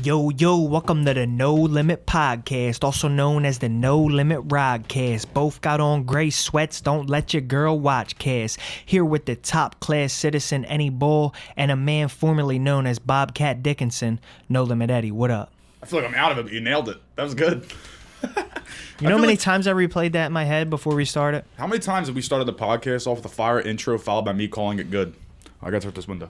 Yo, welcome to the No Limit Podcast, also known as the No Limit Rodcast. Both got on gray sweats, don't let your girl watch cast. Here with the top class citizen, Any Bol, and a man formerly known as Bobcat Dickinson, No Limit Eddie. What up? I feel like I'm out of it, but you nailed it. That was good. You know how many times I replayed that in my head before we started? How many times have we started the podcast off with a fire intro followed by me calling it good? I got to hurt this window.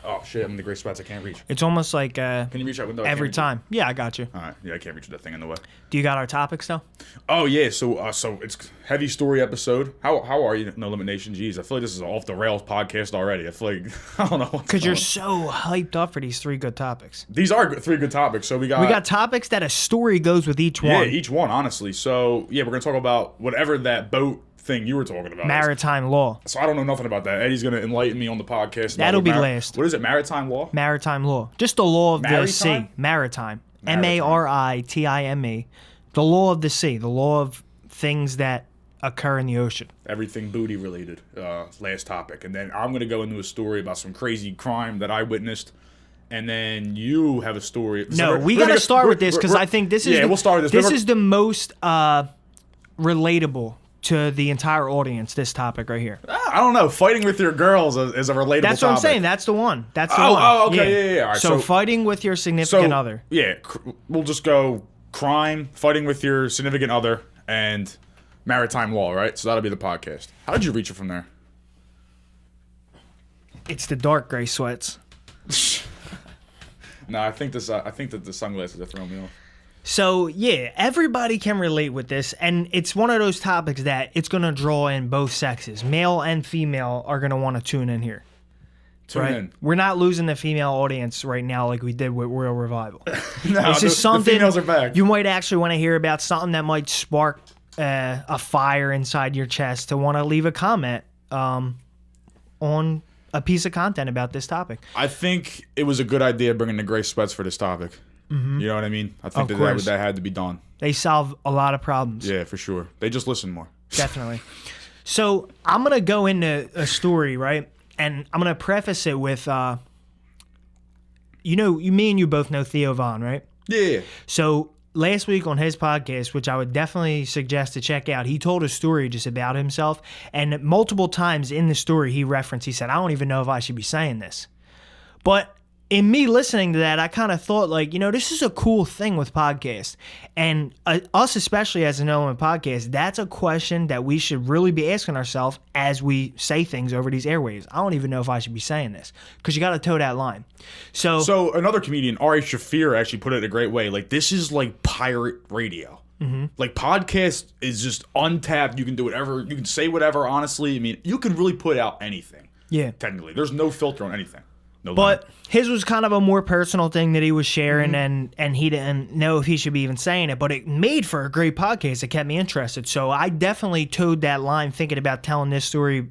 Oh, shit, I'm in the gray spots I can't reach. It's almost like Can you reach that window? every time. Yeah, I got you. All right. Yeah, I can't reach that thing in the way. Do you got our topics, though? Oh, yeah. So it's heavy story episode. How are you, No Limit Nation? Jeez, I feel like this is an off-the-rails podcast already. I feel like, I don't know. Because you're so hyped up for these three good topics. These are three good topics. So we got topics that a story goes with each one. Yeah, each one, honestly. So, yeah, we're going to talk about whatever that boat thing you were talking about. Maritime law. So I don't know nothing about that. Eddie's going to enlighten me on the podcast. That'll be last. What is it, maritime law? Maritime law. Just the law of the sea. Maritime? Maritime. Maritime. The law of the sea. The law of things that occur in the ocean. Everything booty related. Last topic. And then I'm going to go into a story about some crazy crime that I witnessed. And then you have a story. No, we got to start with this because I think this is we'll start with this. This is the most relatable to the entire audience, this topic right here. I don't know. Fighting with your girls is a relatable That's what topic. I'm saying. That's the one. That's the one. Oh, okay. Yeah. All right, so fighting with your significant other. Yeah, we'll just go crime, fighting with your significant other, and maritime law, right? So that'll be the podcast. How did you reach it from there? It's the dark gray sweats. No, I think that the sunglasses are throwing me off. So, yeah, everybody can relate with this, and it's one of those topics that it's going to draw in both sexes. Male and female are going to want to tune in here. Tune in. We're not losing the female audience right now like we did with Royal Revival. No, this is something the females are back. You might actually want to hear about something that might spark a fire inside your chest to want to leave a comment on a piece of content about this topic. I think it was a good idea bringing the gray sweats for this topic. Mm-hmm. You know what I mean? I think that had to be done. They solve a lot of problems. Yeah, for sure. They just listen more. Definitely. So I'm going to go into a story, right? And I'm going to preface it with, me and you both know Theo Von, right? Yeah. So last week on his podcast, which I would definitely suggest to check out, he told a story just about himself. And multiple times in the story, he said, I don't even know if I should be saying this. But in me listening to that, I kind of thought, this is a cool thing with podcasts. And us, especially as an element podcast, that's a question that we should really be asking ourselves as we say things over these airwaves. I don't even know if I should be saying this because you got to toe that line. So another comedian, Ari Shaffir, actually put it a great way. Like, this is like pirate radio. Mm-hmm. Like, podcast is just untapped. You can do whatever. You can say whatever, honestly. I mean, you can really put out anything. Yeah. Technically. There's no filter on anything. But his was kind of a more personal thing that he was sharing, mm-hmm. and he didn't know if he should be even saying it. But it made for a great podcast. It kept me interested. So I definitely towed that line thinking about telling this story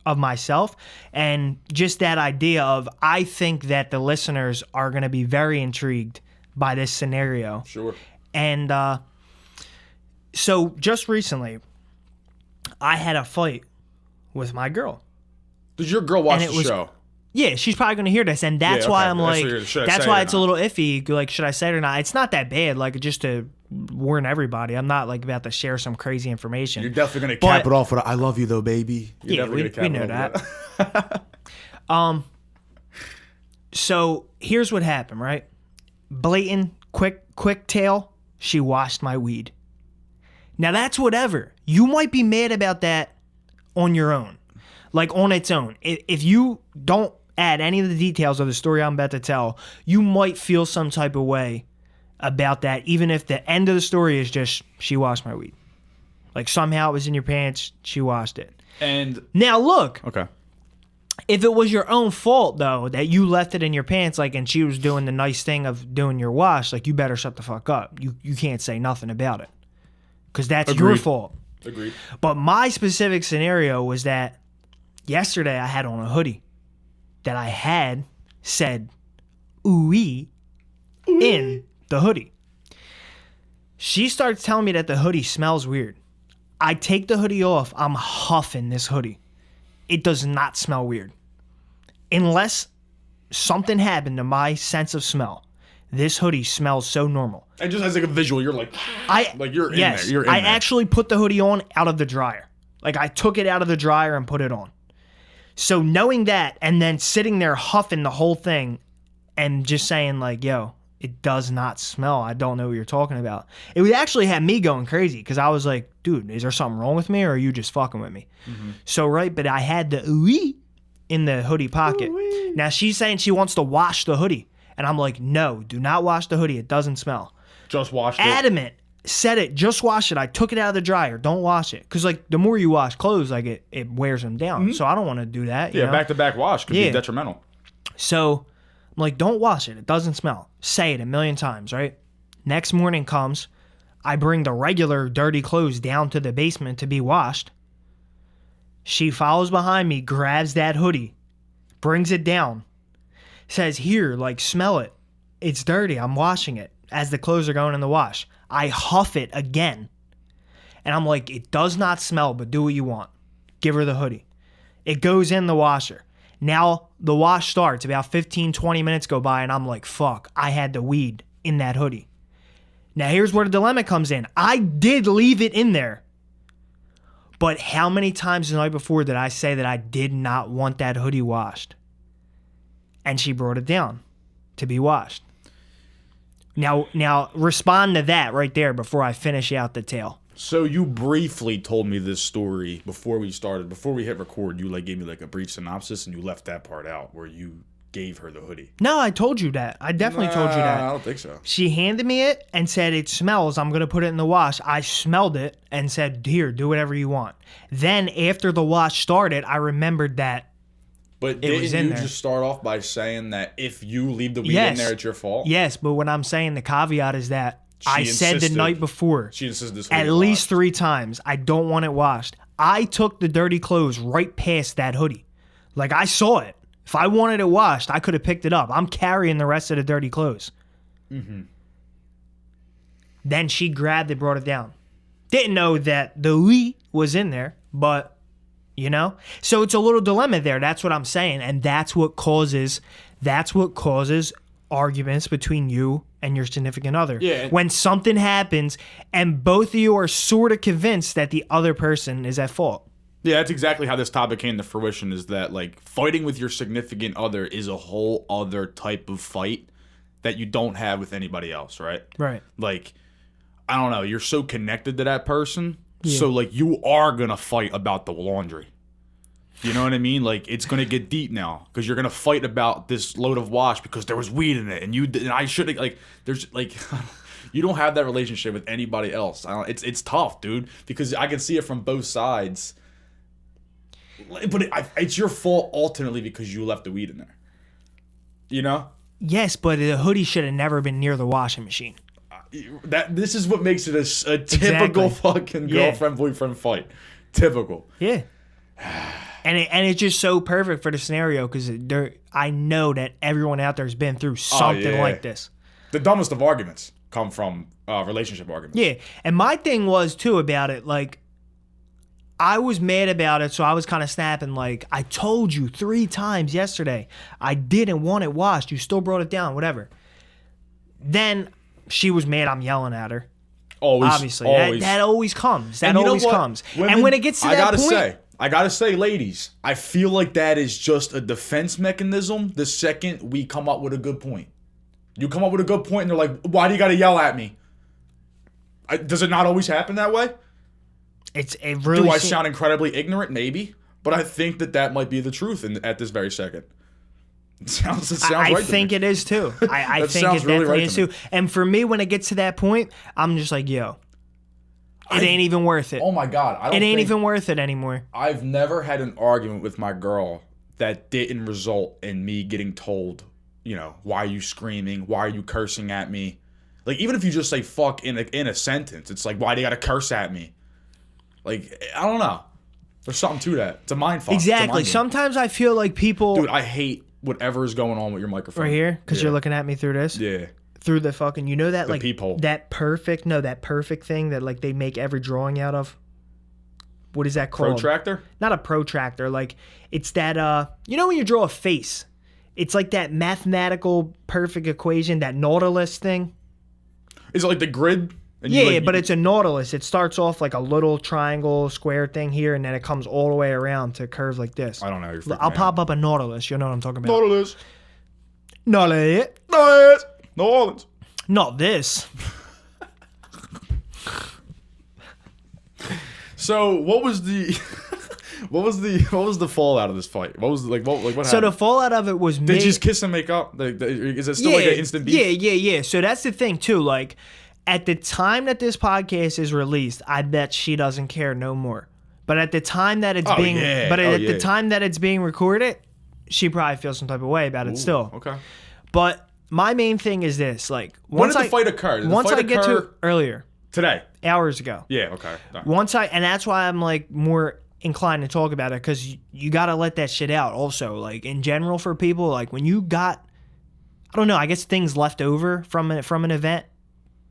of myself. And just that idea of, I think that the listeners are going to be very intrigued by this scenario. Sure. And so just recently, I had a fight with my girl. Did your girl watch the show? Yeah, she's probably going to hear this, and that's why I'm like, that's why it's a little iffy. Like, should I say it or not? It's not that bad, like, just to warn everybody. I'm not, like, about to share some crazy information. You're definitely going to cap it off with, I love you, though, baby. Yeah, we know that. So, here's what happened, right? Blatant, quick tail, she washed my weed. Now, that's whatever. You might be mad about that on your own. Like, on its own. If you don't add any of the details of the story I'm about to tell, you might feel some type of way about that, even if the end of the story is just, she washed my weed. Like, somehow it was in your pants, she washed it. And now, look. Okay. If it was your own fault, though, that you left it in your pants, like, and she was doing the nice thing of doing your wash, like, you better shut the fuck up. You can't say nothing about it. Because that's your fault. Agreed. But my specific scenario was that yesterday I had on a hoodie that I had said ooey in the hoodie. She starts telling me that the hoodie smells weird. I take the hoodie off. I'm huffing this hoodie. It does not smell weird. Unless something happened to my sense of smell. This hoodie smells so normal. And just as like a visual, you're like you're in there. You're in I there. actually put the hoodie on out of the dryer. Like I took it out of the dryer and put it on. So knowing that and then sitting there huffing the whole thing and just saying like, yo, it does not smell. I don't know what you're talking about. It would actually have me going crazy because I was like, dude, is there something wrong with me or are you just fucking with me? Mm-hmm. So, right, but I had the ooey in the hoodie pocket. Ooh-wee. Now she's saying she wants to wash the hoodie. And I'm like, no, do not wash the hoodie. It doesn't smell. Just wash it. Adamant. Said it. Just wash it. I took it out of the dryer. Don't wash it. Because, like, the more you wash clothes, like, it wears them down. Mm-hmm. So I don't want to do that. Yeah, back-to-back wash could be detrimental. So I'm like, don't wash it. It doesn't smell. Say it a million times, right? Next morning comes. I bring the regular dirty clothes down to the basement to be washed. She follows behind me, grabs that hoodie, brings it down. Says, here, like, smell it. It's dirty. I'm washing it as the clothes are going in the wash. I huff it again. And I'm like, it does not smell, but do what you want. Give her the hoodie. It goes in the washer. Now the wash starts. About 15, 20 minutes go by, and I'm like, fuck, I had the weed in that hoodie. Now here's where the dilemma comes in. I did leave it in there. But how many times the night before did I say that I did not want that hoodie washed? And she brought it down to be washed. Now respond to that right there before I finish out the tale. So you briefly told me this story before we hit record. You like gave me like a brief synopsis and you left that part out where you gave her the hoodie. No, I told you that. I definitely told you that. I don't think so. She handed me it and said, it smells. I'm going to put it in the wash. I smelled it and said, here, do whatever you want. Then after the wash started, I remembered that. But didn't you just start off by saying that if you leave the weed in there, it's your fault? Yes, but what I'm saying, the caveat is that I said the night before, she insisted this at least 3 times, I don't want it washed. I took the dirty clothes right past that hoodie. Like, I saw it. If I wanted it washed, I could have picked it up. I'm carrying the rest of the dirty clothes. Mm-hmm. Then she grabbed it, brought it down. Didn't know that the we was in there, but... You know? So it's a little dilemma there. That's what I'm saying. And that's what causes arguments between you and your significant other. Yeah. When something happens and both of you are sort of convinced that the other person is at fault. Yeah, that's exactly how this topic came to fruition, is that like fighting with your significant other is a whole other type of fight that you don't have with anybody else, right? Right. Like, I don't know, you're so connected to that person. Yeah. So, like, you are going to fight about the laundry. You know what I mean? Like, it's going to get deep now because you're going to fight about this load of wash because there was weed in it. And I shouldn't, like, there's, like, you don't have that relationship with anybody else. It's tough, dude, because I can see it from both sides. But it's your fault alternately because you left the weed in there. You know? Yes, but the hoodie should have never been near the washing machine. This is what makes it a typical fucking girlfriend boyfriend fight. Typical. Yeah. And it's just so perfect for the scenario because I know that everyone out there has been through something like this. The dumbest of arguments come from relationship arguments. Yeah, and my thing was too about it. Like, I was mad about it, so I was kind of snapping. Like, I told you 3 times yesterday, I didn't want it washed. You still brought it down. Whatever. Then. She was mad I'm yelling at her. Always. Obviously. Always. That always comes. That always comes. Women, and when it gets to that point... I gotta say, ladies, I feel like that is just a defense mechanism the second we come up with a good point. You come up with a good point and they're like, why do you gotta yell at me? Does it not always happen that way? It really... Do I sound incredibly ignorant? Maybe. But I think that might be the truth at this very second. It sounds right. I think it is too. I think it definitely really is too. And for me, when it gets to that point, I'm just like, yo, it ain't even worth it. Oh my God. It ain't even worth it anymore. I've never had an argument with my girl that didn't result in me getting told, you know, why are you screaming? Why are you cursing at me? Like, even if you just say fuck in a sentence, it's like, why do you gotta curse at me? Like, I don't know. There's something to that. It's a mind fuck. Exactly. Sometimes I feel like people... Dude, I hate whatever is going on with your microphone. Right here? Because you're looking at me through this? Yeah. Through the fucking... You know that, the like... peephole. That perfect thing that, like, they make every drawing out of? What is that called? Protractor? Not a protractor. Like, it's that, you know when you draw a face? it's like that mathematical perfect equation, that Nautilus thing. Is it like the grid? And Yeah, but it's a Nautilus. It starts off like a little triangle square thing here, and then it comes all the way around to curve like this. I don't know. I'll pop up a Nautilus. You know what I'm talking about? Nautilus. Nautilus. Nautilus. New Orleans. Not this. So what was the fallout of this fight? What was what happened? So the fallout of it was Did you just kiss and make up? Is it still like an instant beef? Yeah. So that's the thing too. Like at the time that this podcast is released, I bet she doesn't care no more. But at the time that it's the time that it's being recorded, she probably feels some type of way about it still. Okay. But my main thing is this: like when did the fight occur? Get to earlier today, hours ago. Yeah. Okay. Right. And that's why I'm like more inclined to talk about it, because you got to let that shit out. Also, like in general for people, like when you got, I don't know, I guess things left over from an event,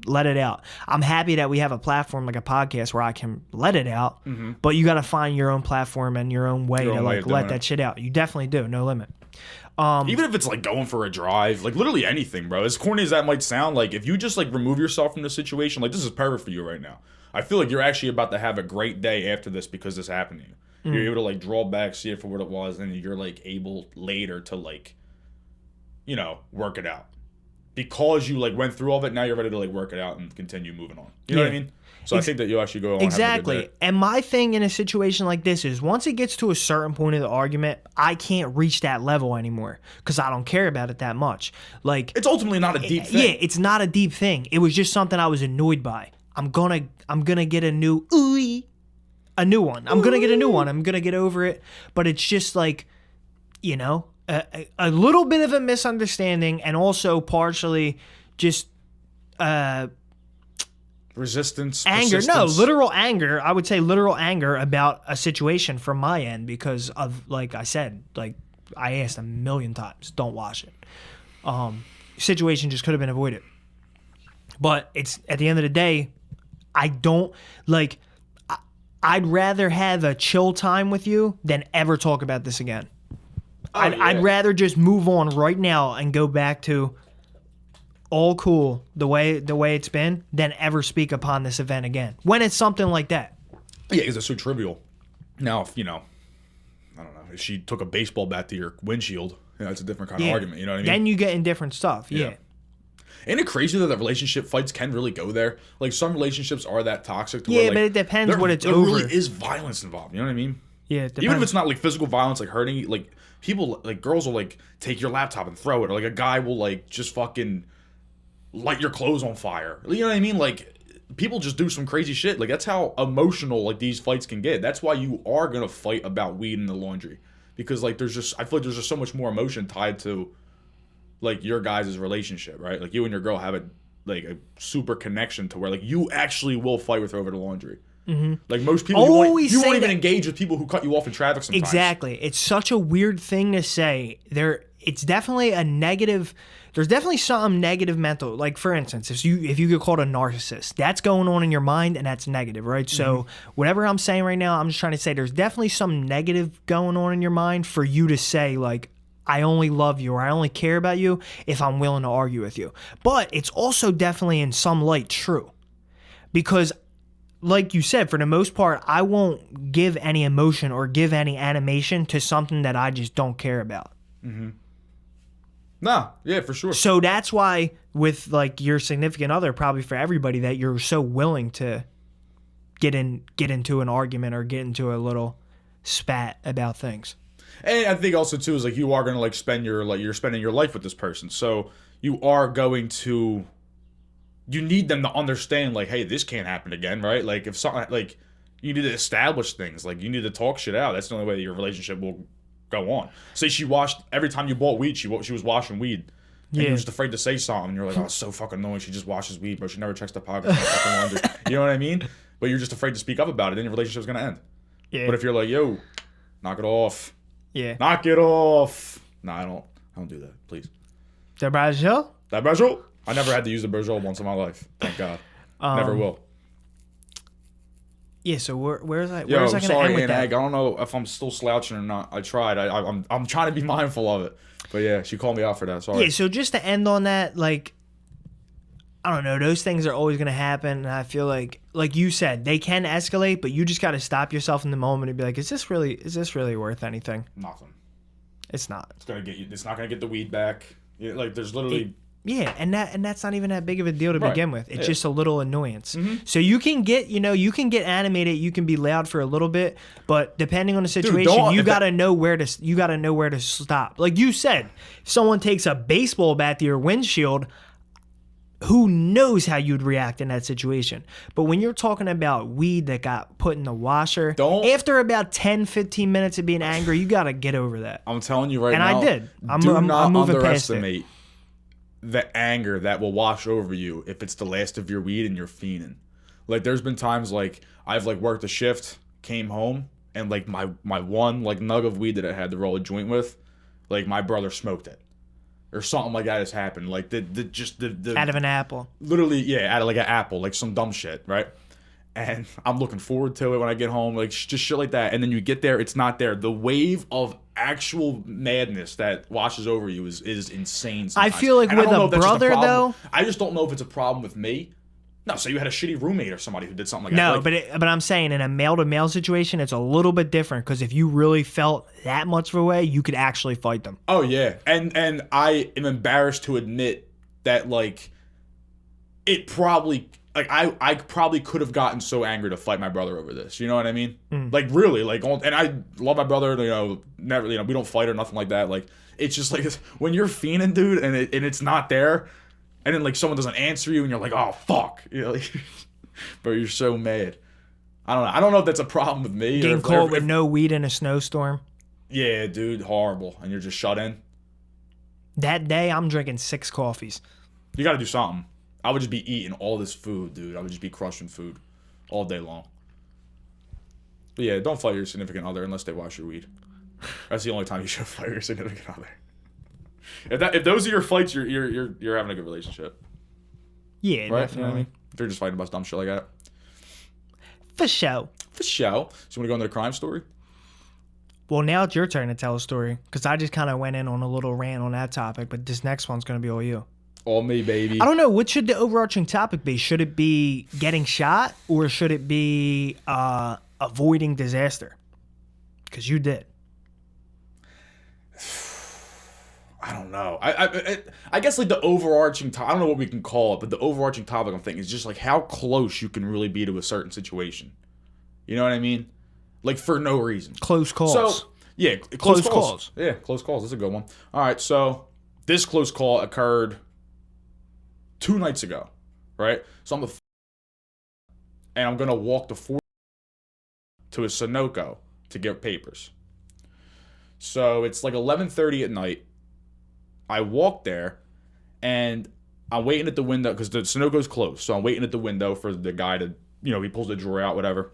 let it out. I'm happy that we have a platform like a podcast where I can let it out, but you got to find your own platform and your own way to like let that shit out. You definitely do. No limit. Even if it's like going for a drive, like literally anything, bro. As corny as that might sound, like if you just like remove yourself from the situation, like this is perfect for you right now. I feel like you're actually about to have a great day after this because this happened to you. You're able to like draw back, see it for what it was, and you're like able later to like, you know, work it out. Because you like went through all of it, now you're ready to like work it out and continue moving on. You know what I mean? So I think that you'll actually go on. Exactly. Have a good day. And my thing in a situation like this is once it gets to a certain point of the argument, I can't reach that level anymore because I don't care about it that much. Like it's ultimately not a deep thing. Yeah, it's not a deep thing. It was just something I was annoyed by. I'm gonna get a new one. I'm gonna get a new one. I'm gonna get over it. But it's just like, you know, a little bit of a misunderstanding, and also partially just resistance, anger. persistence. No, literal anger. I would say literal anger about a situation from my end because of, like I said, like I asked a million times, don't watch it. Situation just could have been avoided. But it's at the end of the day, I don't like. I'd rather have a chill time with you than ever talk about this again. I'd rather just move on right now and go back to all cool the way it's been than ever speak upon this event again. When it's something like that. Yeah, because it's so trivial. Now, if, you know, I don't know, if she took a baseball bat to your windshield, you know, it's a different kind of argument. You know what I mean? Then you get in different stuff. Yeah. Ain't it crazy that the relationship fights can really go there? Like some relationships are that toxic. To where, like, but it depends what it's there over. There really is violence involved. You know what I mean? Yeah, it depends. Even if it's not like physical violence, like hurting, like people, like girls will like take your laptop and throw it, or like a guy will like just fucking light your clothes on fire. You know what I mean? Like people just do some crazy shit. Like that's how emotional like these fights can get. That's why you are gonna fight about weed in the laundry, because like there's just, I feel like there's just so much more emotion tied to like your guys' relationship, right? Like you and your girl have a super connection to where like you actually will fight with her over the laundry. Mm-hmm. Like most people, you won't even engage with people who cut you off in traffic sometimes. Exactly. It's such a weird thing to say. It's definitely a negative. There's definitely something negative mental. Like for instance, if you get called a narcissist, that's going on in your mind and that's negative, right? Mm-hmm. So whatever I'm saying right now, I'm just trying to say there's definitely some negative going on in your mind for you to say like, I only love you or I only care about you if I'm willing to argue with you. But it's also definitely in some light true. Because like you said, for the most part, I won't give any emotion or give any animation to something that I just don't care about. Mm-hmm. Nah, yeah, for sure. So that's why with like your significant other, probably for everybody, that you're so willing to get into an argument or get into a little spat about things. And I think also too is like you are gonna like you're spending your life with this person, so you are going to, you need them to understand like, hey, this can't happen again, right? Like if something like you need to establish things, like you need to talk shit out. That's the only way that your relationship will go on. Say she washed every time you bought weed, she was washing weed. And you're just afraid to say something. And you're like, oh, it's so fucking annoying. She just washes weed, but she never checks the pockets. You know what I mean? But you're just afraid to speak up about it. Then your relationship's gonna end. Yeah. But if you're like, yo, knock it off. Yeah. Knock it off. No, I don't do that. Please. The Brazil? I never had to use the Brazil once in my life. Thank God. Never will. Yeah, so where's I Yo, gonna sorry, end with Aunt that? Ag. I don't know if I'm still slouching or not. I tried. I'm trying to be mindful of it. But yeah, she called me out for that. Sorry. Yeah, so just to end on that, like, I don't know, those things are always gonna happen, and I feel like you said, they can escalate, but you just gotta stop yourself in the moment and be like, is this really worth anything? Nothing. It's not. It's gonna get you. It's not gonna get the weed back. Yeah, like there's literally. Yeah, and that's not even that big of a deal to Right. begin with. It's Yeah. just a little annoyance. So you can get animated, you can be loud for a little bit, but depending on the situation, you gotta know where to stop. Like you said, if someone takes a baseball bat to your windshield, who knows how you'd react in that situation. But when you're talking about weed that got put in the washer, after about 10, 15 minutes of being angry, you gotta get over that. I'm telling you right and now. And I did. I'm not moving underestimate past the anger that will wash over you if it's the last of your weed and you're fiending. Like there's been times like I've like worked a shift, came home, and like my one like nug of weed that I had to roll a joint with, like my brother smoked it. Or something like that has happened. Like the out of an apple. Literally, yeah, out of like an apple, like some dumb shit, right? And I'm looking forward to it when I get home, like just shit like that. And then you get there, it's not there. The wave of actual madness that washes over you is insane sometimes. I feel like with a brother, though, I just don't know if it's a problem with me. No, so you had a shitty roommate or somebody who did something like that. No, like, but I'm saying in a male-to-male situation, it's a little bit different because if you really felt that much of a way, you could actually fight them. Oh, yeah. And I am embarrassed to admit that, like, it probably... Like, I probably could have gotten so angry to fight my brother over this. You know what I mean? Like, really. Like, and I love my brother. You know, never. You know, we don't fight or nothing like that. Like, it's just like when you're fiending, dude, and it's not there... And then, like, someone doesn't answer you, and you're like, oh, fuck. You know, like, but you're so mad. I don't know. I don't know if that's a problem with me. Getting cold with no weed in a snowstorm. Yeah, dude, horrible. And you're just shut in. That day, I'm drinking 6 coffees. You got to do something. I would just be eating all this food, dude. I would just be crushing food all day long. But, yeah, don't fight your significant other unless they wash your weed. That's the only time you should fight your significant other. If those are your fights, you're having a good relationship. Yeah, right? definitely. You know what I mean? If they're just fighting about dumb shit like that. For show. For show. So you want to go into the crime story? Well, now it's your turn to tell a story because I just kind of went in on a little rant on that topic, but this next one's going to be all you. All me, baby. I don't know. What should the overarching topic be? Should it be getting shot or should it be avoiding disaster? Because you did. I don't know. I guess like the overarching I don't know what we can call it, but the overarching topic I'm thinking is just like how close you can really be to a certain situation. You know what I mean? Like for no reason. Close calls. So yeah, close calls. Yeah, close calls. That's a good one. All right, so this close call occurred 2 nights ago, right? So and I'm gonna walk the 4 to a Sunoco to get papers. So it's like 11:30 at night. I walk there, and I'm waiting at the window because the Sunoco's closed. So I'm waiting at the window for the guy to, you know, he pulls the drawer out, whatever.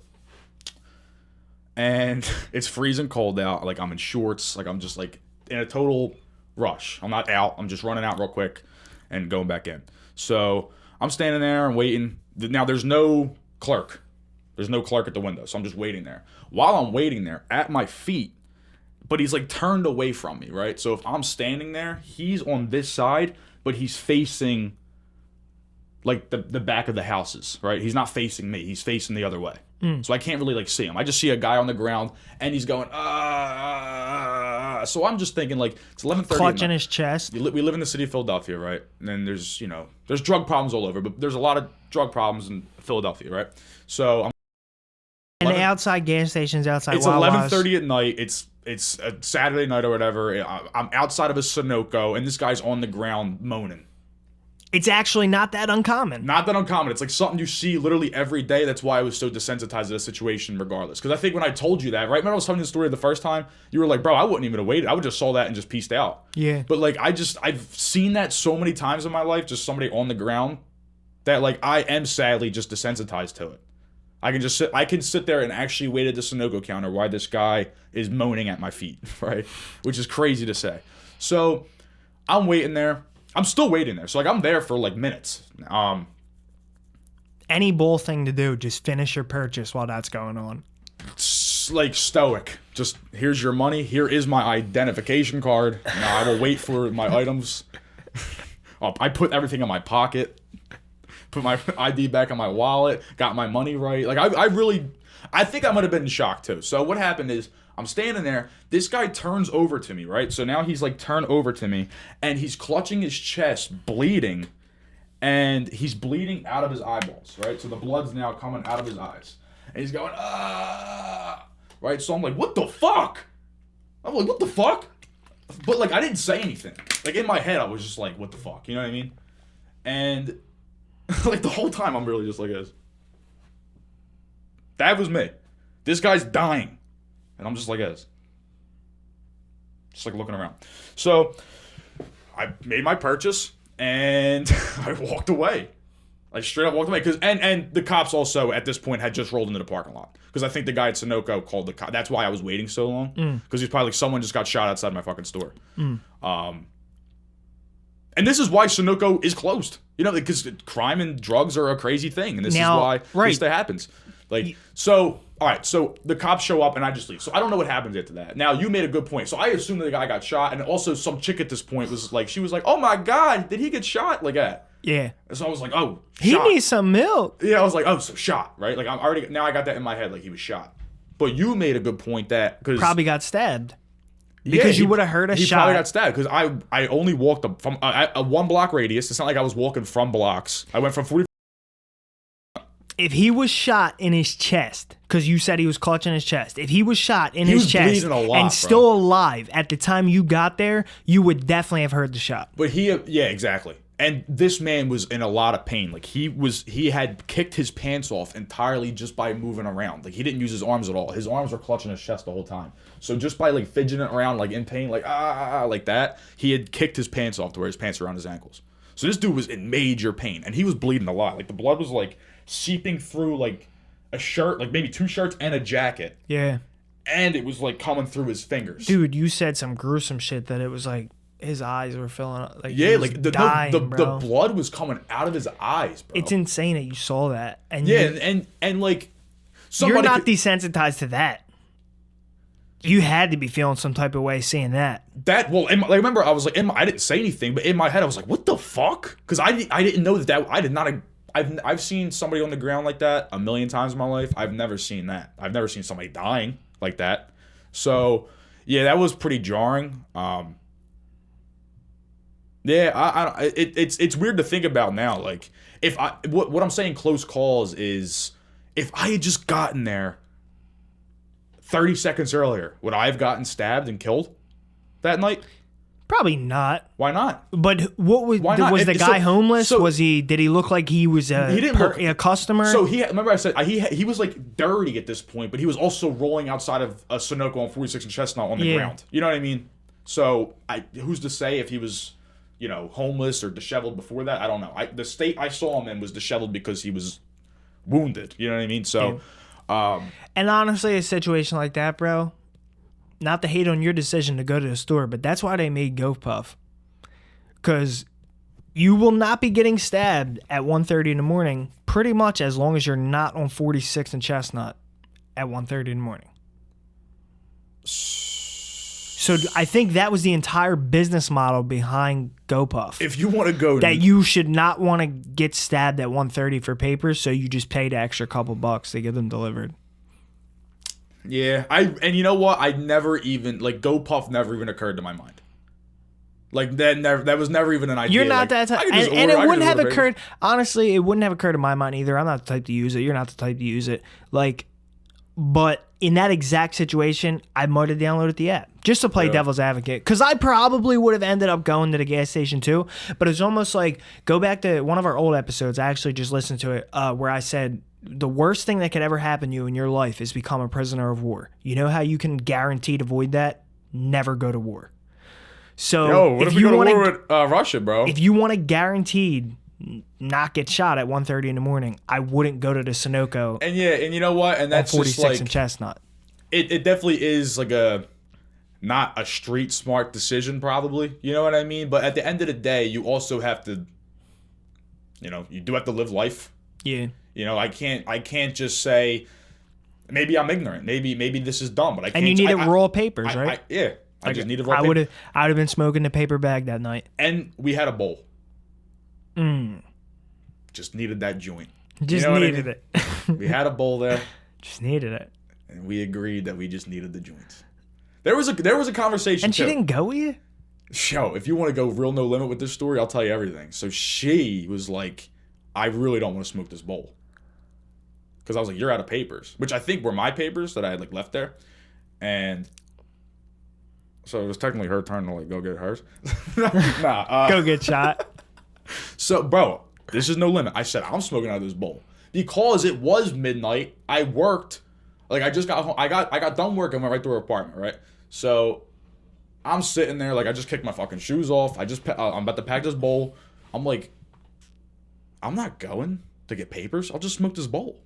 And it's freezing cold out. Like I'm in shorts. Like I'm just like in a total rush. I'm not out. I'm just running out real quick and going back in. So I'm standing there and waiting. Now there's no clerk. There's no clerk at the window. So I'm just waiting there. While I'm waiting there, at my feet, but he's like turned away from me, right? So if I'm standing there, he's on this side, but he's facing like the back of the houses, right? He's not facing me. He's facing the other way. So I can't really like see him. I just see a guy on the ground and he's going, So I'm just thinking like it's 11:30. Clutching his chest. We live in the city of Philadelphia, right? And then there's, you know, there's drug problems all over, but there's a lot of drug problems in Philadelphia, right? So I'm and the outside gas stations outside. It's 11:30 at night. It's a Saturday night or whatever. I'm outside of a Sunoco, and this guy's on the ground moaning. It's actually not that uncommon. Not that uncommon. It's like something you see literally every day. That's why I was so desensitized to the situation regardless. Because I think when I told you that, right? Remember I was telling you the story the first time? You were like, bro, I wouldn't even have waited. I would just saw that and just pieced out. Yeah. But like, I've seen that so many times in my life, just somebody on the ground, that like I am sadly just desensitized to it. I can sit there and actually wait at the Sunoco counter while this guy is moaning at my feet, right? Which is crazy to say. So I'm waiting there. I'm still waiting there. So like I'm there for like minutes. Any Bol thing to do, just finish your purchase while that's going on. It's like stoic. Just, here's your money. Here is my identification card. Now I will wait for my items. I put everything in my pocket. Put my ID back in my wallet. Got my money right. Like, I think I might have been in shock too. So what happened is, I'm standing there. This guy turns over to me, right? So now he's like turned over to me, and he's clutching his chest, bleeding. And he's bleeding out of his eyeballs, right? So the blood's now coming out of his eyes. And he's going, ah, right? So I'm like, what the fuck? I'm like, what the fuck? But, like, I didn't say anything. Like, in my head, I was just like, what the fuck? You know what I mean? And, like, the whole time, I'm really just like this. That was me. This guy's dying. And I'm just like this. Just, like, looking around. So, I made my purchase. And I walked away. I straight up walked away. And the cops also, at this point, had just rolled into the parking lot. Because I think the guy at Sunoco called the cops. That's why I was waiting so long. Because he's probably like, someone just got shot outside my fucking store. And this is why Sunoco is closed. You know, because crime and drugs are a crazy thing. And this is why this thing happens. Like, so... All right, so the cops show up and I just leave. So I don't know what happens after that. Now, you made a good point. So I assume that the guy got shot, and also some chick at this point was like, she was like, oh my God, did he get shot? Like that. Yeah. And so I was like, oh, he shot. needs some milk. Yeah, I was like, oh, so shot, right? Like, now I got that in my head, like he was shot. But you made a good point that, because... Probably got stabbed. Because you would have heard a shot. He probably got stabbed, because I only walked from a 1 block radius. It's not like I was walking from blocks. I went from 40. If he was shot in his chest, because you said he was clutching his chest, if he was shot in his chest and still alive at the time you got there, you would definitely have heard the shot. But yeah, exactly. And this man was in a lot of pain. Like, he had kicked his pants off entirely just by moving around. Like, he didn't use his arms at all. His arms were clutching his chest the whole time. So just by, like, fidgeting around, like, in pain, like, like that, he had kicked his pants off to where his pants were around his ankles. So this dude was in major pain, and he was bleeding a lot. Like, the blood was, like, seeping through, like, a shirt, like, maybe 2 shirts and a jacket. Yeah. And it was, like, coming through his fingers. Dude, you said some gruesome shit that it was, like, his eyes were filling up. Like, yeah, like, the blood was coming out of his eyes, bro. It's insane that you saw that. And yeah, and like, you're not desensitized to that. You had to be feeling some type of way seeing that. Like, remember, I was like, I didn't say anything, but in my head, I was like, what the fuck? Because I didn't know that I did not. I've seen somebody on the ground like that 1,000,000 times in my life. I've never seen that. I've never seen somebody dying like that. So, yeah, that was pretty jarring. Yeah, it's weird to think about now. Like, what I'm saying, close calls, is if I had just gotten there 30 seconds earlier, would I have gotten stabbed and killed that night? Probably not. Why not? But what was the guy homeless? Did he look like he was a customer? So remember I said he was like dirty at this point, but he was also rolling outside of a Sunoco on 46 and Chestnut on the ground. You know what I mean? So who's to say if he was, you know, homeless or disheveled before that? I don't know. The state I saw him in was disheveled because he was wounded. You know what I mean? So, and honestly, a situation like that, bro. Not to hate on your decision to go to the store, but that's why they made GoPuff. Because you will not be getting stabbed at 1:30 in the morning, pretty much as long as you're not on 46 and Chestnut at 1:30 in the morning. So I think that was the entire business model behind GoPuff. If you want to go... That you should not want to get stabbed at 1:30 for papers, so you just pay the extra couple bucks to get them delivered. Yeah, and you know what? I never even, like, GoPuff never even occurred to my mind. Like, that was never even an idea. You're not that type, and it wouldn't have occurred. Honestly, it wouldn't have occurred to my mind either. I'm not the type to use it. You're not the type to use it. Like, but in that exact situation, I might have downloaded the app just to play devil's advocate, because I probably would have ended up going to the gas station too. But it's almost like, go back to one of our old episodes. I actually just listened to it where I said, the worst thing that could ever happen to you in your life is become a prisoner of war. You know how you can guaranteed avoid that? Never go to war. So what if we go to war with Russia, bro? If you want to guaranteed not get shot at 1:30 in the morning, I wouldn't go to the Sunoco. And yeah, and you know what? And that's 46 just like, and Chestnut. It definitely is like not a street smart decision, probably. You know what I mean? But at the end of the day, you also have to, you know, you do have to live life. Yeah. You know, I can't just say maybe I'm ignorant. Maybe this is dumb, but I can't. And you needed raw papers, right? Yeah. I just needed raw I papers. would have been smoking the paper bag that night. And we had a bowl. Just needed that joint. Just you know needed what I mean? We had a bowl there. Just needed it. And we agreed that we just needed the joints. There was a conversation. And she didn't go with you? Yo, if you want to go real no limit with this story, I'll tell you everything. So she was like, I really don't want to smoke this bowl. Because I was like, you're out of papers. Which I think were my papers that I had like left there. And so it was technically her turn to like go get hers. Go get shot. So, bro, this is no limit. I said, I'm smoking out of this bowl. Because it was midnight, I worked. Like, I just got home. I got done work and went right to her apartment, right? So, I'm sitting there, like, I just kicked my fucking shoes off. I'm about to pack this bowl. I'm like, I'm not going to get papers. I'll just smoke this bowl.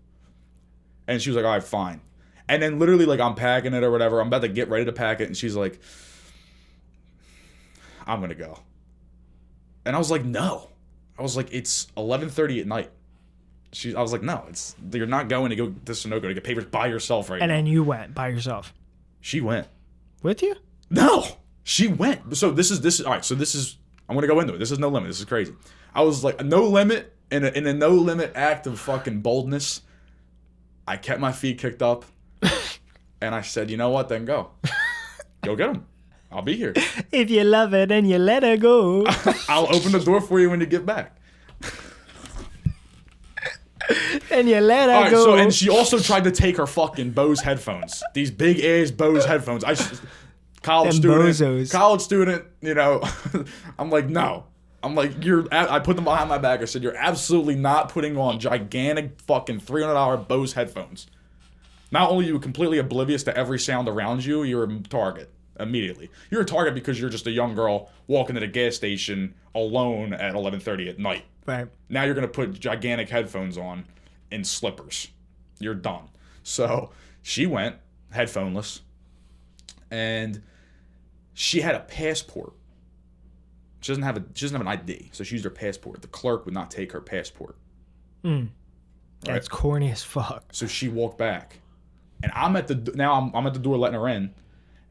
And she was like, all right, fine. And then literally, like, I'm packing it or whatever. I'm about to get ready to pack it. And she's like, I'm going to go. And I was like, no. I was like, it's 11:30 at night. I was like, no, you're not going to go to Sunoco to get papers by yourself right now. And then you went by yourself. She went. With you? No, she went. So this is all right. So this is, I'm going to go into it. This is no limit. This is crazy. I was like, no limit, in a no limit act of fucking boldness, I kept my feet kicked up and I said, you know what, then go. Go get them. I'll be here. If you love it and you let her go. I'll open the door for you when you get back. And you let her all right, go. So, and she also tried to take her fucking Bose headphones. These big ass Bose headphones. College student, you know. I'm like, no. I'm like, I put them behind my back. I said, you're absolutely not putting on gigantic fucking $300 Bose headphones. Not only are you completely oblivious to every sound around you, you're a target immediately. You're a target because you're just a young girl walking to the gas station alone at 11:30 at night. Right. Now you're going to put gigantic headphones on and slippers. You're done. So she went headphoneless and she had a passport. She doesn't have an ID, so she used her passport. The clerk would not take her passport. Right? That's corny as fuck. So she walked back, and I'm at the door letting her in,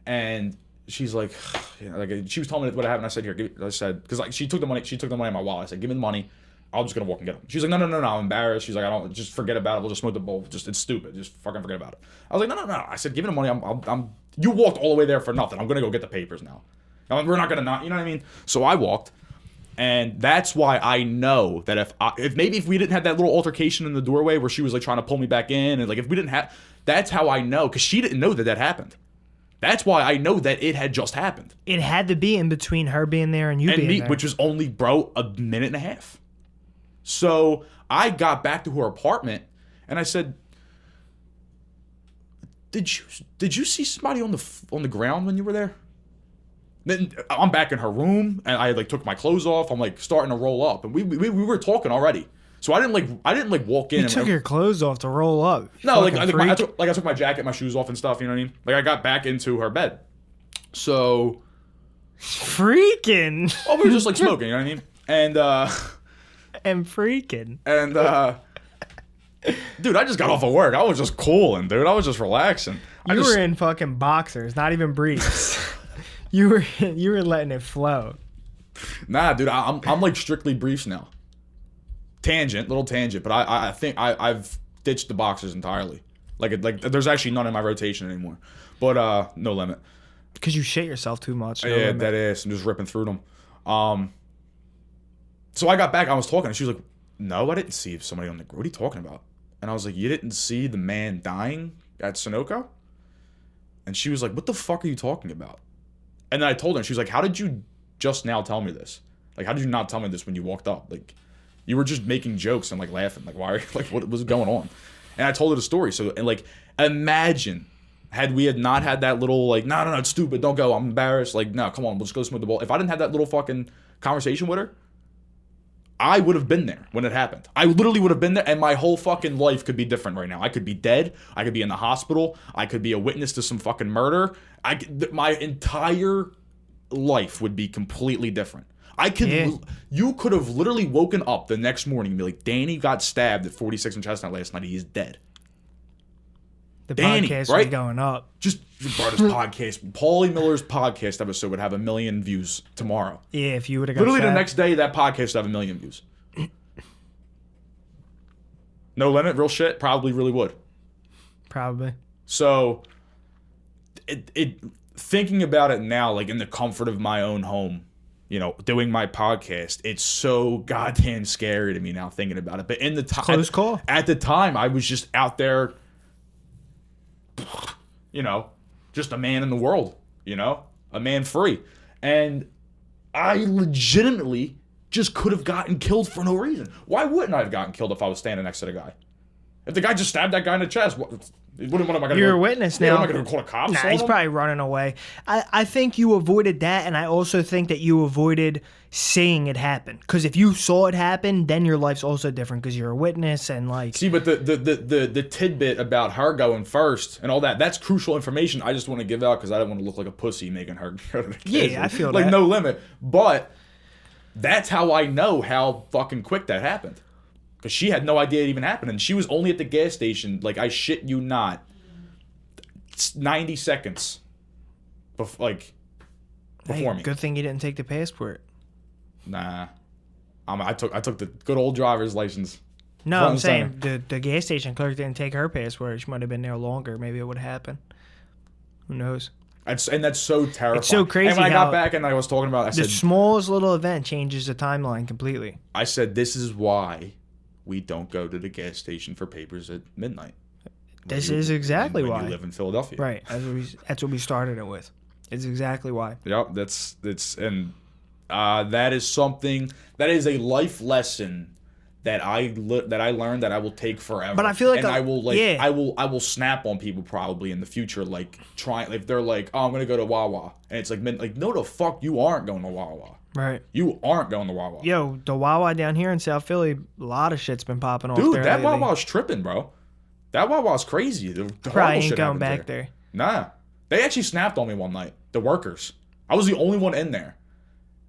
and she's like, she was telling me what happened. I said, here, because like she took the money in my wallet. I said, give me the money. I'm just gonna walk and get them. She's like, no, I'm embarrassed. She's like, I don't, just forget about it. We'll just smoke the bowl. It's stupid. Just fucking forget about it. I was like, no. I said, give me the money. You walked all the way there for nothing. I'm gonna go get the papers now. We're not gonna not, you know what I mean? So I walked, and that's why I know that if we didn't have that little altercation in the doorway where she was like trying to pull me back in, and like if we didn't have, that's how I know, because she didn't know that happened. That's why I know that it had just happened. It had to be in between her being there and you being there. Which was only, bro, a minute and a half. So I got back to her apartment and I said, "Did you see somebody on the ground when you were there?" Then I'm back in her room and I like took my clothes off. I'm like starting to roll up and we were talking already. So I didn't walk in. You took your clothes off to roll up. No, I took my jacket, my shoes off and stuff. You know what I mean? Like I got back into her bed. So freaking. Oh, we were just like smoking. You know what I mean? And freaking. And dude, I just got off of work. I was just cooling, dude. I was just relaxing. You were in fucking boxers, not even briefs. You were letting it flow. Nah, dude, I'm like strictly briefs now. Little tangent, but I think I've ditched the boxers entirely. Like there's actually none in my rotation anymore. But no limit. Because you shit yourself too much. No limit. That is. I'm just ripping through them. So I got back, I was talking, and she was like, no, I didn't see somebody on the ground. What are you talking about? And I was like, you didn't see the man dying at Sunoco? And she was like, what the fuck are you talking about? And then I told her, and she was like, how did you just now tell me this? Like, how did you not tell me this when you walked up? Like, you were just making jokes and, like, laughing. Like, why are you, like, what was going on? And I told her the story. So, and, like, imagine had we not had that little, like, no, it's stupid, don't go, I'm embarrassed. Like, no, come on, we'll just go smoke the bowl. If I didn't have that little fucking conversation with her, I would have been there when it happened. I literally would have been there, and my whole fucking life could be different right now. I could be dead. I could be in the hospital. I could be a witness to some fucking murder. My entire life would be completely different. You could have literally woken up the next morning and be like, Danny got stabbed at 46 and Chestnut last night. He is dead. The Danny, podcast right? was going up. Just brought this podcast. Paulie Miller's podcast episode would have 1 million views tomorrow. Yeah, if you would have got Literally stabbed. the next day, that podcast would have 1 million views. No Limit, real shit, probably really would. Probably. So, thinking about it now, like in the comfort of my own home, you know, doing my podcast, it's so goddamn scary to me now thinking about it. But in the time, Close call. At the time, I was just out there, you know, just a man in the world, you know, a man free. And I legitimately just could have gotten killed for no reason. Why wouldn't I have gotten killed if I was standing next to the guy? If the guy just stabbed that guy in the chest, what am I going to do? You're a witness now. What am I going to call the cops? Nah, he's probably running away. I think you avoided that, and I also think that you avoided seeing it happen. Because if you saw it happen, then your life's also different because you're a witness and like. See, but the tidbit about her going first and all that's crucial information. I just want to give out because I don't want to look like a pussy making her go to the case. Yeah, I feel like that. No Limit. But that's how I know how fucking quick that happened. Because she had no idea it even happened. And she was only at the gas station, like, I shit you not, 90 seconds before me. Good thing you didn't take the passport. Nah. I took the good old driver's license. No, Front I'm and saying center. the gas station clerk didn't take her passport. She might have been there longer. Maybe it would have happened. Who knows? And that's so terrifying. It's so crazy And when I how got back and I was talking about it, I the said, smallest little event changes the timeline completely. I said, this is why we don't go to the gas station for papers at midnight. This is exactly when why. you live in Philadelphia. Right. That's what we started it with. It's exactly why. Yep, that is something that is a life lesson that I learned that I will take forever. But I feel like and I will yeah. I will snap on people probably in the future, like trying if they're like, oh, I'm gonna go to Wawa, and it's like no, the fuck you aren't going to Wawa. Right. You aren't going to Wawa. Yo, the Wawa down here in South Philly, a lot of shit's been popping off Dude, there that lately. Wawa's tripping, bro. That Wawa's crazy. The Probably horrible ain't shit going happened back there. Nah. They actually snapped on me one night. The workers. I was the only one in there.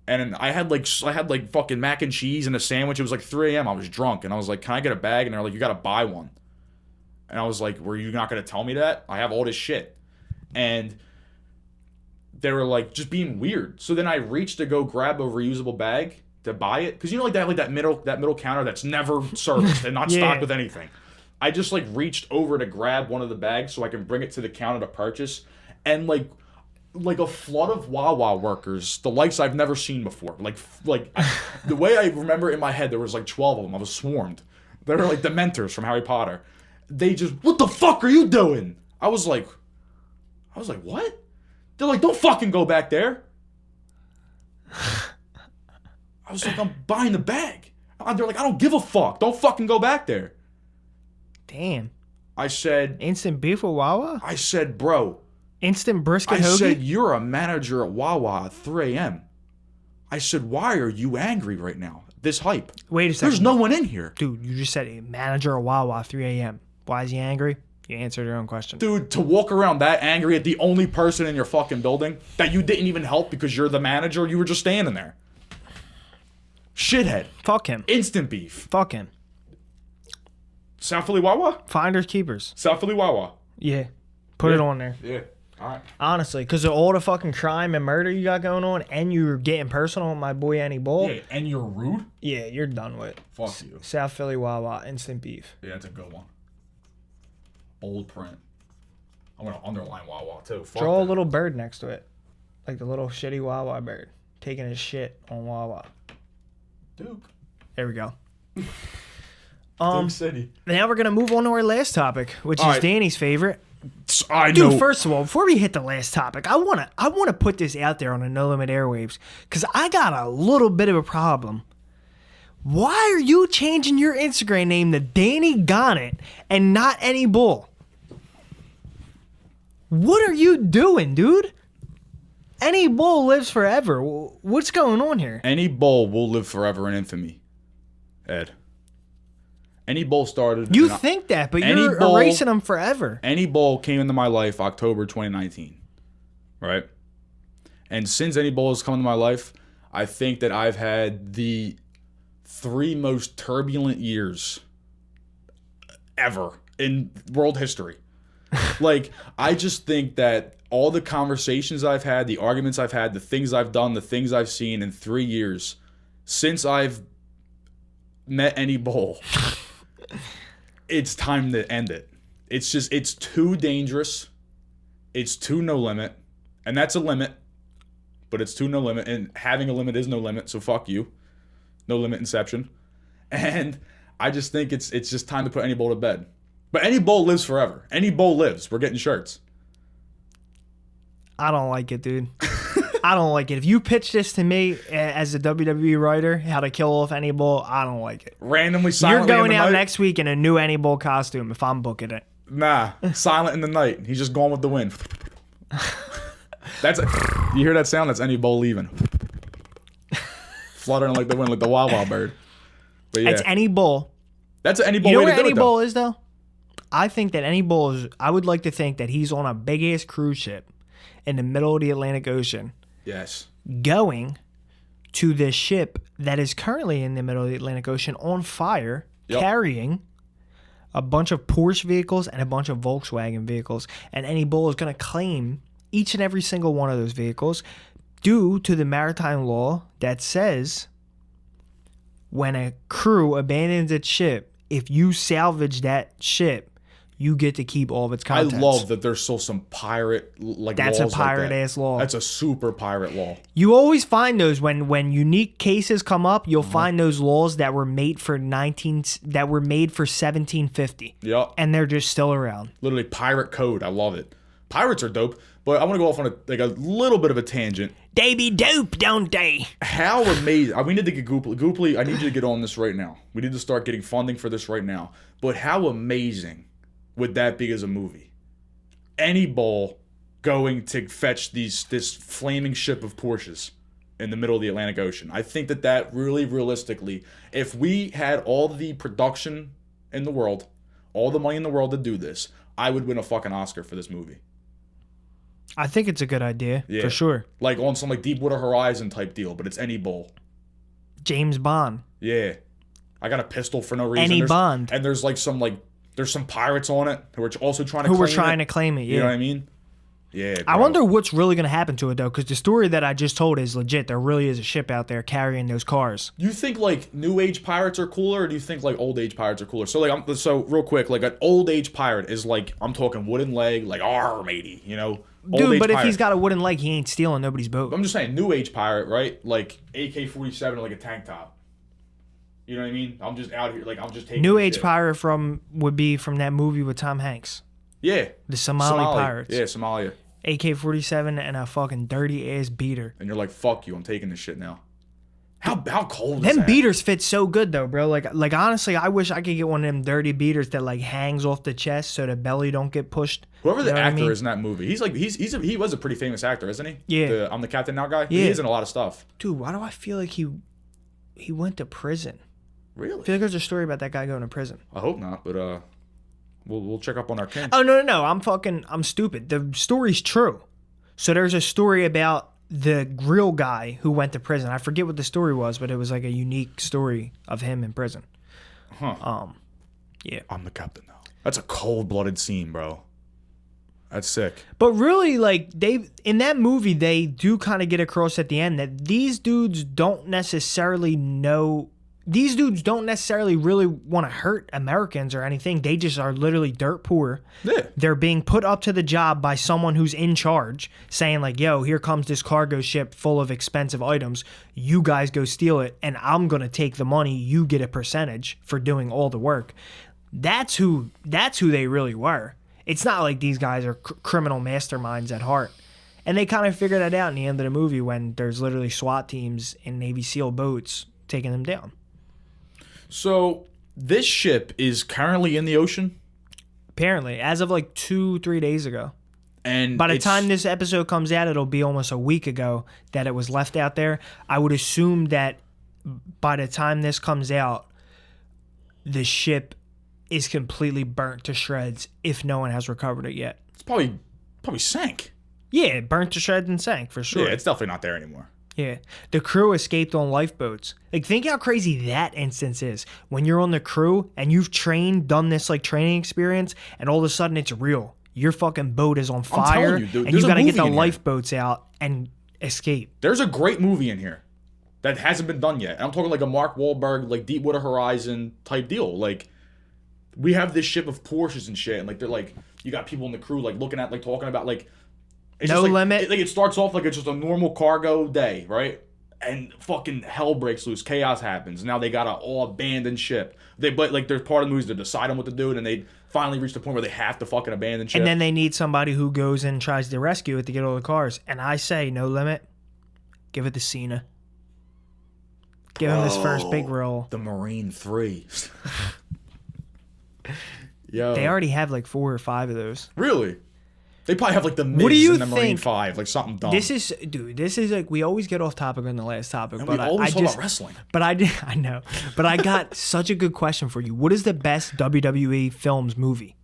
And I had like fucking mac and cheese and a sandwich. It was like 3 a.m. I was drunk. And I was like, can I get a bag? And they're like, you got to buy one. And I was like, were you not going to tell me that? I have all this shit. And they were like just being weird. So then I reached to go grab a reusable bag to buy it. Because you know, like that middle counter that's never serviced and not Yeah. stocked with anything. I just like reached over to grab one of the bags so I can bring it to the counter to purchase. And like a flood of Wawa workers, the likes I've never seen before. Like the way I remember in my head, there was like 12 of them. I was swarmed. They were like Dementors from Harry Potter. They just, what the fuck are you doing? I was like, what? They're like, don't fucking go back there. I was like, I'm buying the bag. They're like, I don't give a fuck. Don't fucking go back there. Damn. I said, Instant beef with Wawa? I said, bro. Instant brisket I hoagie? said, you're a manager at Wawa at 3 a.m. I said, why are you angry right now? This hype. Wait a second. There's no one in here. Dude, you just said a manager of Wawa 3 a.m. Why is he angry? You answered your own question. Dude, to walk around that angry at the only person in your fucking building that you didn't even help because you're the manager, you were just standing there. Shithead. Fuck him. Instant beef. Fuck him. South Philly Wawa? Finders keepers. South Philly Wawa. Yeah. Put it on there. Yeah. All right. Honestly, because of all the fucking crime and murder you got going on, and you're getting personal with my boy Any Bol, Yeah, and you're rude? yeah, you're done with. Fuck you. South Philly Wawa, instant beef. Yeah, that's a good one. Bold print. I'm going to underline Wawa, too. Fuck Draw a that. little bird next to it. Like the little shitty Wawa bird. Taking his shit on Wawa. Duke. There we go. Duke City. Now we're going to move on to our last topic, which is All right. Danny's favorite. I Dude, know. first of all, before we hit the last topic, I wanna put this out there on the No Limit Airwaves because I got a little bit of a problem. Why are you changing your Instagram name to Danny Gonnet and not Any Bol? What are you doing, dude? Any Bol lives forever. What's going on here? Any Bol will live forever in infamy, Ed. Any Bol started... You think that, but Any you're Bol- erasing them forever. Any Bol came into my life October 2019, right? And since Any Bol has come into my life, I think that I've had the 3 most turbulent years ever in world history. Like, I just think that all the conversations I've had, the arguments I've had, the things I've done, the things I've seen in 3 years since I've met Any Bol, it's time to end it. It's just, it's too dangerous. It's too no limit. And that's a limit, but it's too no limit. And having a limit is no limit, so fuck you. No limit inception. And I just think it's just time to put Any Bol to bed. But Any Bol lives forever. Any Bol lives. We're getting shirts. I don't like it, dude. I don't like it. If you pitch this to me as a WWE writer, how to kill off Any Bol, I don't like it. Randomly, silently You're going in the out night? next week in a new Any Bol costume if I'm booking it. Nah, silent in the night. He's just gone with the wind. You hear that sound? That's Any Bol leaving. Fluttering like the wind, like the wild wild bird. But yeah, It's Any Bol. that's an Any Bol You know way to where do Any it, though. Bol is, though? I think that Any Bol is, I would like to think that he's on a big-ass cruise ship in the middle of the Atlantic Ocean Yes. going to this ship that is currently in the middle of the Atlantic Ocean on fire, carrying a bunch of Porsche vehicles and a bunch of Volkswagen vehicles. And Any Bol is going to claim each and every single one of those vehicles due to the maritime law that says when a crew abandons its ship, if you salvage that ship, you get to keep all of its contents. I love that there's still some pirate That's a laws pirate like that. ass law. That's a super pirate law. You always find those when unique cases come up. You'll find those laws that were made for 1750. Yep. And they're just still around. Literally pirate code. I love it. Pirates are dope, but I want to go off on a little bit of a tangent. They be dope, don't they? How amazing. We need to get Gooply. Gooply, I need you to get on this right now. We need to start getting funding for this right now. But how amazing would that be as a movie? Any Bol going to fetch this flaming ship of Porsches in the middle of the Atlantic Ocean. I think that really realistically, if we had all the production in the world, all the money in the world to do this, I would win a fucking Oscar for this movie. I think it's a good idea, for sure. Like on some Deepwater Horizon type deal, but it's Any Bol. James Bond. Yeah. I got a pistol for no reason. Any Bond. And there's there's some pirates on it who are also trying to claim it, yeah. You know what I mean? Yeah. Bro. I wonder what's really going to happen to it, though, because the story that I just told is legit. There really is a ship out there carrying those cars. You think new age pirates are cooler, or do you think old age pirates are cooler? So real quick, an old age pirate is I'm talking wooden leg, arr matey, you know? Dude, but if he's got a wooden leg, he ain't stealing nobody's boat. I'm just saying, new age pirate, right? AK-47 or a tank top. You know what I mean? I'm just out here, I'm just taking New age shit. pirate would be from that movie with Tom Hanks. Yeah. The Somali pirates. Yeah, Somalia. AK-47 and a fucking dirty ass beater. And you're like, fuck you, I'm taking this shit now. How cold is Them that? beaters fit so good though, bro. Like honestly, I wish I could get one of them dirty beaters that hangs off the chest so the belly don't get pushed. Whoever the You know what I actor mean? is in that movie, he was a pretty famous actor, isn't he? Yeah. I'm the Captain Now guy. Yeah. He is in a lot of stuff. Dude, why do I feel like he went to prison? Really? I feel like there's a story about that guy going to prison. I hope not, but we'll check up on our kin. Oh no! I'm stupid. The story's true. So there's a story about the real guy who went to prison. I forget what the story was, but it was a unique story of him in prison. Huh. Yeah. I'm the captain now. That's a cold-blooded scene, bro. That's sick. But really, they in that movie, they do kind of get across at the end that these dudes don't necessarily really want to hurt Americans or anything. They just are literally dirt poor. Yeah. They're being put up to the job by someone who's in charge, saying yo, here comes this cargo ship full of expensive items. You guys go steal it, and I'm going to take the money. You get a percentage for doing all the work. That's who they really were. It's not like these guys are criminal masterminds at heart. And they kind of figure that out in the end of the movie when there's literally SWAT teams in Navy SEAL boats taking them down. So this ship is currently in the ocean? Apparently, as of 2-3 days ago. And by the time this episode comes out, it'll be almost a week ago that it was left out there. I would assume that by the time this comes out, the ship is completely burnt to shreds if no one has recovered it yet. It's probably sank. Yeah, burnt to shreds and sank for sure. Yeah, it's definitely not there anymore. Yeah. The crew escaped on lifeboats. Like, think how crazy that instance is. When you're on the crew and you've done this, like, training experience, and all of a sudden it's real. Your fucking boat is on fire, you, dude, and you got to get the movie in here. lifeboats out and escape. There's a great movie in here that hasn't been done yet. And I'm talking like a Mark Wahlberg, like Deepwater Horizon type deal. Like, we have this ship of Porsches and shit, and like they're like, you got people in the crew like looking at, like talking about like, it's No just, like, limit. it starts off like it's just a normal cargo day, right? And fucking hell breaks loose, chaos happens. Now they got a all abandoned ship. But like there's part of the movies they're deciding what to do, and then they finally reach the point where they have to fucking abandon ship. And then they need somebody who goes and tries to rescue it to get all the cars. And I say, No Limit, give it to Cena. Give him his first big role. The Marine 3. Yo. They already have like 4 or 5 of those. Really? They probably have like the Miz What do you in the Marine think? 5, like something dumb. This is like, we always get off topic on the last topic, and but we always I talk just, about wrestling. but I know, but I got such a good question for you. What is the best WWE Films movie?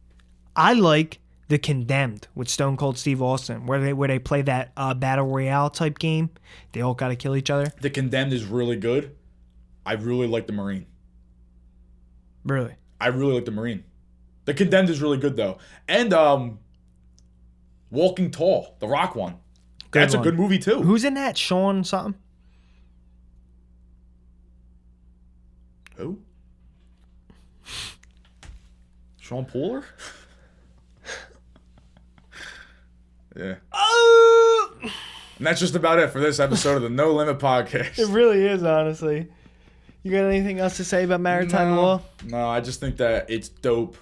I like The Condemned with Stone Cold Steve Austin, where they play that battle royale type game. They all got to kill each other. The Condemned is really good. I really like the Marine. Really? I really like the Marine. The Condemned is really good though, and Walking Tall, the Rock one. That's a good movie too. Who's in that? Sean something? Who? Sean Pooler? Yeah. Oh! And that's just about it for this episode of the No Limit Podcast. It really is, honestly. You got anything else to say about maritime law? No, I just think that it's dope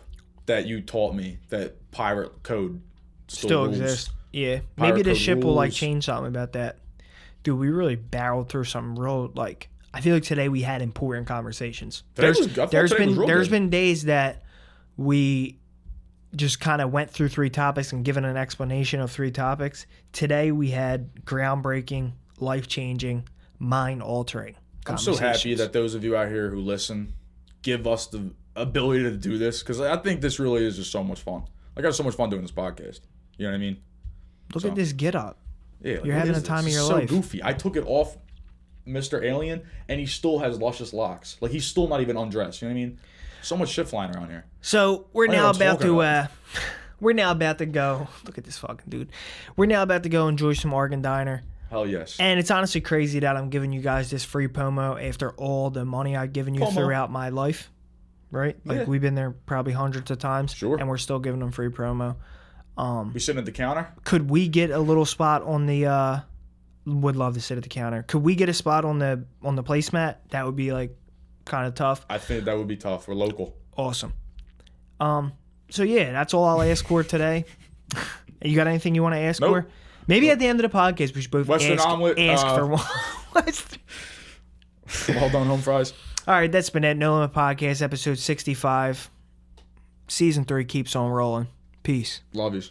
that you taught me that pirate code still rules. Exists. Yeah. Pirate Maybe the code ship will like rules. change something about that. Dude, we really barreled through some real like I feel like today we had important conversations. I thought There's today was real good. been days that we just kind of went through 3 topics and given an explanation of 3 topics. Today we had groundbreaking, life-changing, mind-altering I'm so happy that those of you out here who listen give us the ability to do this, because I think this really is just so much fun. Like, I have so much fun doing this podcast. You know what I mean? Look at this get up. Yeah, like, You're having the time of your so life. So goofy. I took it off Mr. Alien, and he still has luscious locks. Like, he's still not even undressed. You know what I mean? So much shit flying around here. So we're I don't know now what I'm about talking to about. we're now about to go. Look at this fucking dude. We're now about to go enjoy some Argan Diner. Hell yes. And it's honestly crazy that I'm giving you guys this free promo after all the money I've given you throughout my life. Right? Like, Yeah. we've been there probably hundreds of times. Sure. And we're still giving them free promo. We sitting at the counter? Could we get a little spot on the would love to sit at the counter. Could we get a spot on the placemat? That would be like kind of tough. I think that would be tough. We're local. Awesome. So yeah, that's all I'll ask for today. You got anything you want to ask Nope. for? Maybe at the end of the podcast we should both Western omelet, ask for one. Well done, home fries. All right, that's been it. No Limit Podcast, episode 65. Season 3 keeps on rolling. Peace. Love yous.